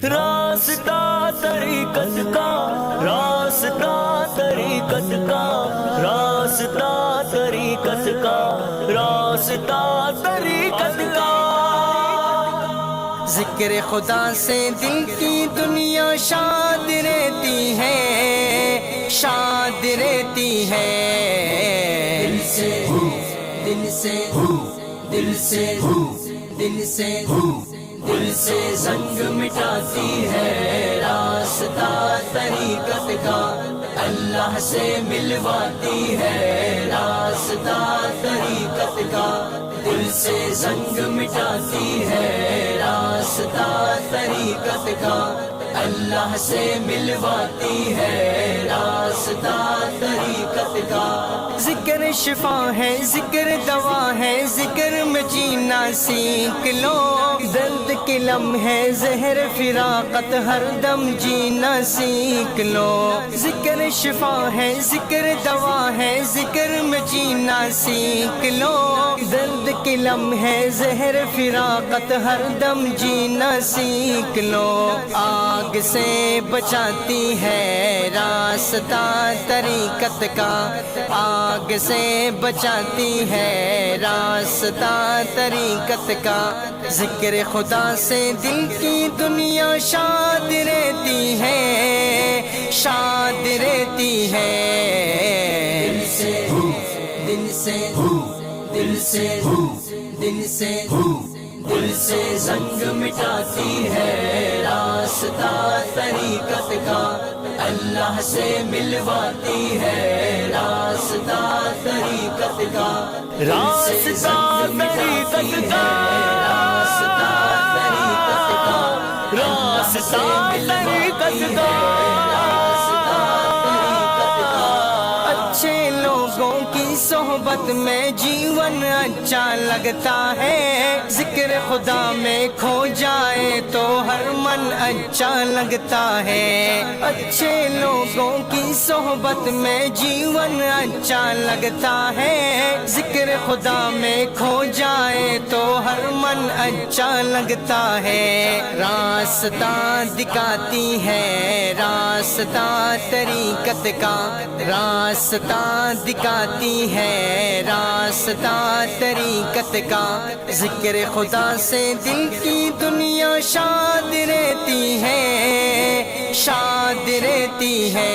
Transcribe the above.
راستہ طریقت کا، راستہ طریقت کا، راستہ طریقت کا، راستہ طریقت کا۔ ذکر خدا سے دل کی دنیا شاد رہتی ہے، شاد رہتی ہے۔ دل سے دل سے دل سے دل سے دل سے زنگ مٹاتی ہے، راستہ طریقت کا اللہ سے ملواتی ہے، راستہ طریقت کا دل سے زنگ مٹاتی ہے، راستہ طریقت کا اللہ سے ملواتی ہے، راستہ طریقت کا۔ ذکر شفا ہے، ذکر دوا ہے، ذکر میں جینا سیکھ لو، درد کے لمحے زہر فراقت ہر دم جینا سیکھ لو۔ ذکر شفا ہے، ذکر دوا ہے، ذکر میں جینا سیکھ لو، درد کے لمحے زہر فراقت ہر دم جینا سیکھ لو۔ آگ سے بچاتی ہے راستہ طریقت کا، آگ سے بچاتی ہے راستہ طریقت کا۔ ذکر خدا سے دل کی دنیا شاد رہتی ہے، شاد رہتی ہے۔ دل سے دل سے دل سے دل سے دل سے زنگ مٹاتی ہے، راستہ طریقت کا اللہ سے ملواتی ہے، راستہ طریقت کا راستہ طریقت کا، راستہ طریقت کا، راستہ طریقت کا۔ اچھے لوگوں کی صحبت میں جیون اچھا لگتا ہے، ذکر خدا میں کھو جائے تو ہر من اچھا لگتا ہے۔ اچھے لوگوں کی صحبت میں جیون اچھا لگتا ہے، ذکر خدا میں کھو جائے تو ہر من اچھا لگتا ہے۔ راستہ دکھاتی ہے راستہ طریقت کا، راستہ دکھاتی ہے راستہ طریقت کا۔ ذکر خدا سے دل کی دنیا شاد رہتی ہے، شاد رہتی ہے۔